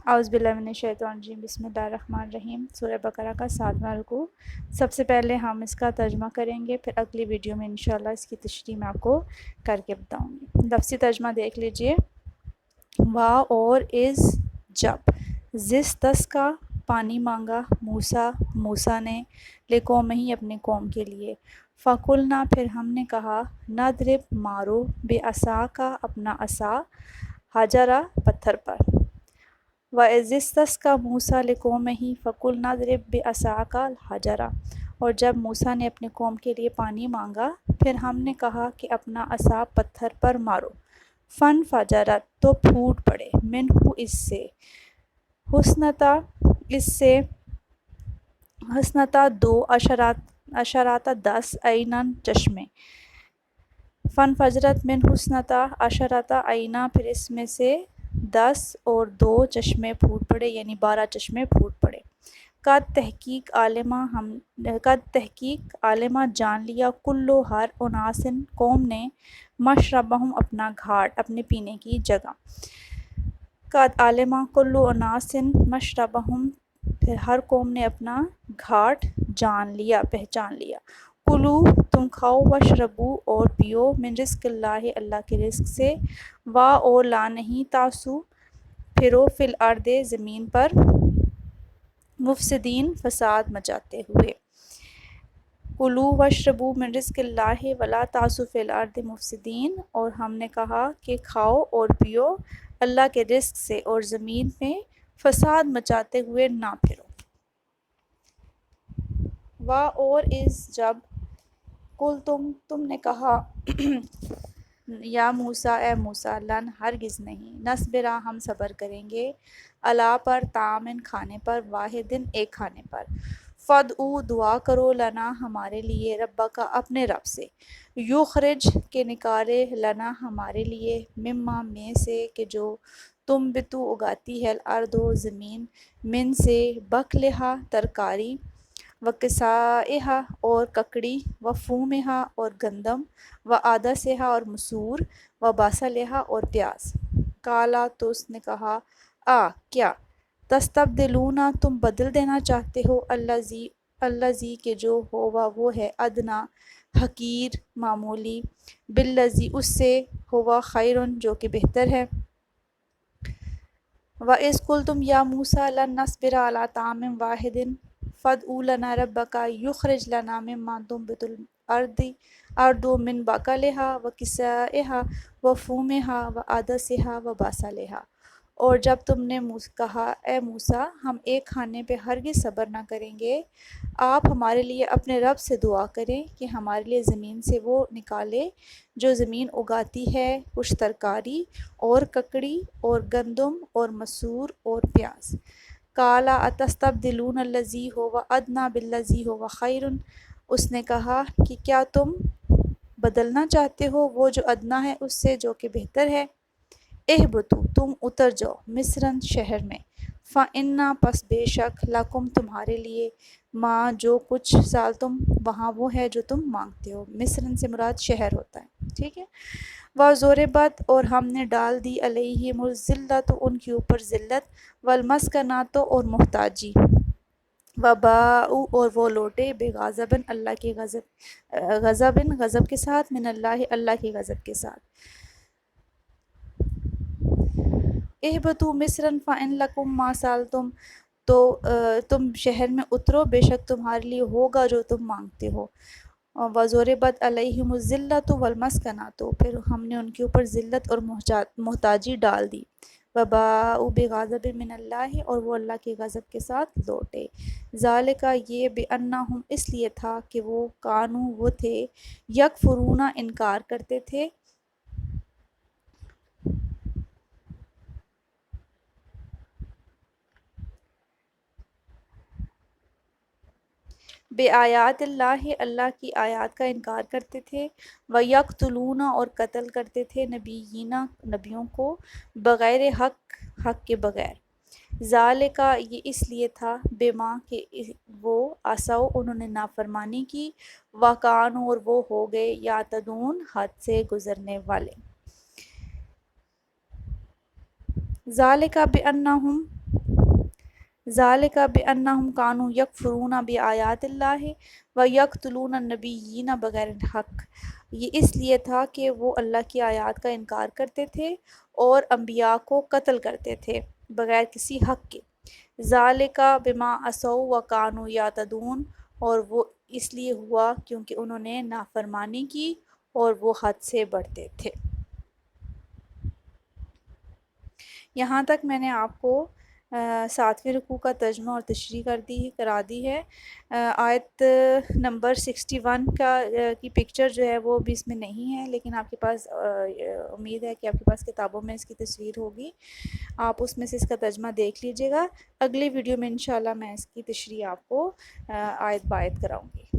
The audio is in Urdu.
اعوذ باللہ من الشیطان الرجیم بسم اللہ الرحمن الرحیم سورہ بقرہ کا 7واں رکوع۔ سب سے پہلے ہم اس کا ترجمہ کریں گے، پھر اگلی ویڈیو میں انشاءاللہ اس کی تشریح میں آپ کو کر کے بتاؤں گی۔ لفظی ترجمہ دیکھ لیجئے۔ وا اور از جب زس تس کا پانی مانگا موسیٰ نے لقومہ ہی اپنے قوم کے لیے، فَقُلْنَا پھر ہم نے کہا نَضْرِب مارو بِعَصَاکَ اپنا عصا حجرہ پتھر پر، وَإِذِ اسْتَسْقَىٰ مُوسَىٰ لِقَوْمِهِ فَقُلْنَا اضْرِب بِعَصَاکَ الْحَجَرَ، اور جب موسیٰ نے اپنے قوم کے لیے پانی مانگا پھر ہم نے کہا کہ اپنا عصا پتھر پر مارو، فَانْفَجَرَتْ تو پھوٹ پڑے، مِنْہُ اس سے حسنتا دو اشراتا 10 عیناً چشمے، فَانْفَجَرَتْ مِنْہُ اثْنَتَا عَشْرَةَ عَیْنًا پھر اس میں سے 10 اور 2 چشمے پھوٹ پڑے، یعنی 12 چشمے پھوٹ پڑے۔ قد تحقیق عالمہ جان لیا کلو ہر اناسن قوم نے مشربہم اپنا گھاٹ، اپنے پینے کی جگہ۔ قد عالمہ کلو اناسن مشربہم پھر ہر قوم نے اپنا گھاٹ جان لیا، پہچان لیا۔ کلو تم کھاؤ، وشربو اور پیو، من رزق اللہ اللہ کے رزق سے، وا اور لا نہیں تاسو پھرو فی الارض زمین پر، مفسدین فساد مچاتے ہوئے۔ کلو وشربو من رزق اللہ ولا تاسو فی الارض مفسدین، اور ہم نے کہا کہ کھاؤ اور پیو اللہ کے رزق سے اور زمین میں فساد مچاتے ہوئے نہ پھرو۔ وا اور از جب کل تم نے کہا یا موسیٰ اے موسیٰ لن ہرگز نہیں، نصبرا ہم صبر کریں گے، علی پر طعام کھانے پر، واحدن ایک کھانے پر، فدعو دعا کرو لنا ہمارے لیے، ربک اپنے رب سے، یخرج کے نکالے لنا ہمارے لیے، مما میں سے کہ جو تم بتو اگاتی ہے الارض زمین، من سے بکلہا ترکاری، وقصائہا اور ککڑی، وفومہا اور گندم، وعدسہا اور مسور، وبصلہا اور پیاز۔ قالا تو اس نے کہا کیا تستبدلون تم بدل دینا چاہتے ہو، الذی کہ جو ہوا وہ ہے ادنا حقیر معمولی، بالذی اس سے ہوا خیرن جو کہ بہتر ہے۔ وَإِذْ قُلْتُمْ يَا مُوسَىٰ لَن نَّصْبِرَ عَلَىٰ طَعَامٍ وَاحِدٍ فَادْعُ لَنَا رَبَّكَ يُخْرِجْ لَنَا مِمَّا تُنبِتُ الْأَرْضُ مِن بَقْلِهَا وَقِثَّائِهَا وَفُومِهَا وَعَدَسِهَا وَبَصَلِهَا، اور جب تم نے کہا اے موسیٰ ہم ایک کھانے پہ ہرگز صبر نہ کریں گے، آپ ہمارے لیے اپنے رب سے دعا کریں کہ ہمارے لیے زمین سے وہ نکالے جو زمین اگاتی ہے، کچھ ترکاری اور ککڑی اور گندم اور مسور اور پیاز۔ قالا اتستبدلون الذی هو ادنی بالذی هو خیر، اس نے کہا کہ کیا تم بدلنا چاہتے ہو وہ جو ادنا ہے اس سے جو کہ بہتر ہے۔ اہبطوا تم اتر جاؤ، مصرن شہر میں، فإنا پس بے شک لکم تمہارے لیے، ما جو کچھ سال تم وہاں وہ ہے جو تم مانگتے ہو، مصرن سے مراد شہر ہوتا ہے، ٹھیک ہے۔ وَضُرِبَتْ اور ہم نے ڈال دی علیہم الذلۃ ان کے اوپر ذلت، والمسکنۃ اور محتاجی، وباءوا اور وہ لوٹے بغضب اللہ کے غضب کے ساتھ، من اللہ کے غضب کے ساتھ۔ اہبطوا مصرا فإن لکم ما سألتم تو تم شہر میں اترو، بے شک تمہارے لیے ہوگا جو تم مانگتے ہو۔ وَضُرِبَتْ عَلَيْهِمُ الذِّلَّةُ وَالْمَسْكَنَةُ پھر ہم نے ان کے اوپر ذلت اور محتاجی ڈال دی، وَبَاءُوا بِغَضَبٍ مِّنَ اللَّهِ اور وہ اللہ کے غضب کے ساتھ لوٹے۔ ذَلِکَ یہ بِأَنَّهُمْ اس لیے تھا کہ وہ کانوا وہ تھے، یکفرون انکار کرتے تھے، بِآیاتِ اللہ اللہ کی آیات کا انکار کرتے تھے، وَیَقْتُلُونَ اور قتل کرتے تھے نبیین نبیوں کو، بغیر حق کے بغیر۔ ذالک یہ اس لیے تھا، بما کہ وہ عصوا انہوں نے نافرمانی کی، وکانوا اور وہ ہو گئے، یعتدون حد سے گزرنے والے۔ ذالک بأنہم ذالک بأنہم کانوا یکفرون بآیات اللہ و یقتلون النبیین بغیر الحق، یہ اس لیے تھا کہ وہ اللہ کی آیات کا انکار کرتے تھے اور انبیاء کو قتل کرتے تھے بغیر کسی حق کے۔ ذالک بما عصوا وکانوا یعتدون، اور وہ اس لیے ہوا کیونکہ انہوں نے نافرمانی کی اور وہ حد سے بڑھتے تھے۔ یہاں تک میں نے آپ کو 7ویں رکوع کا ترجمہ اور تشریح کرا دی ہے۔ آیت نمبر 61 کی پکچر جو ہے وہ بھی اس میں نہیں ہے، لیکن آپ کے پاس امید ہے کہ آپ کے پاس کتابوں میں اس کی تصویر ہوگی، آپ اس میں سے اس کا ترجمہ دیکھ لیجئے گا۔ اگلی ویڈیو میں انشاءاللہ میں اس کی تشریح آپ کو آیت بآیت کراؤں گی۔